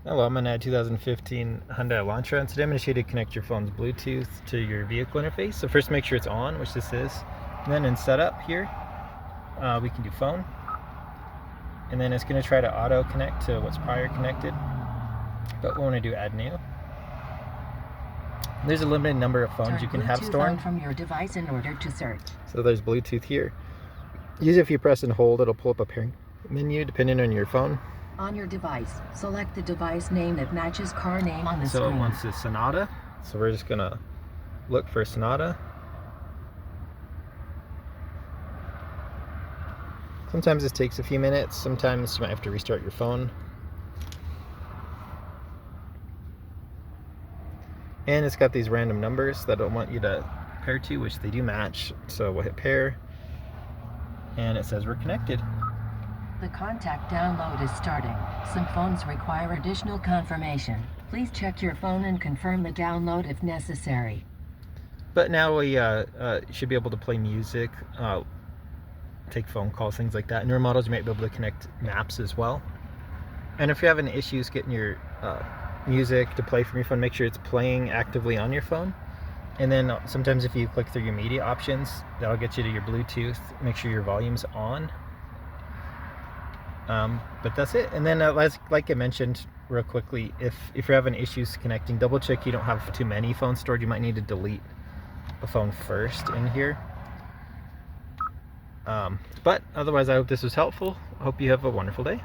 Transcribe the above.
Hello, I'm in a 2015 Hyundai Elantra, and today I'm going to show you to connect your phone's Bluetooth to your vehicle interface. So first make sure it's on, which this is. And then in setup here, we can do phone. And then it's going to try to auto connect to what's prior connected. But we want to do add new. There's a limited number of phones you can have stored from your device in order to search. So there's Bluetooth here. Usually if you press and hold, it'll pull up a pairing menu depending on your phone. On your device, select the device name that matches car name on the screen. screen. So it wants the Sonata. So we're just gonna look for Sonata. Sometimes this takes a few minutes. Sometimes you might have to restart your phone. And it's got these random numbers that I want you to pair to, which they do match. So we'll hit pair, and it says we're connected. The contact download is starting. Some phones require additional confirmation. Please check your phone and confirm the download if necessary. But now we should be able to play music, take phone calls, things like that. Newer models, you might be able to connect maps as well. And if you're having issues getting your music to play from your phone, make sure it's playing actively on your phone. And then sometimes if you click through your media options, that'll get you to your Bluetooth. Make sure your volume's on. But that's it. And then like I mentioned real quickly, if you're having issues connecting, double check you don't have too many phones stored. You might need to delete a phone first in here. But otherwise, I hope this was helpful. I hope you have a wonderful day.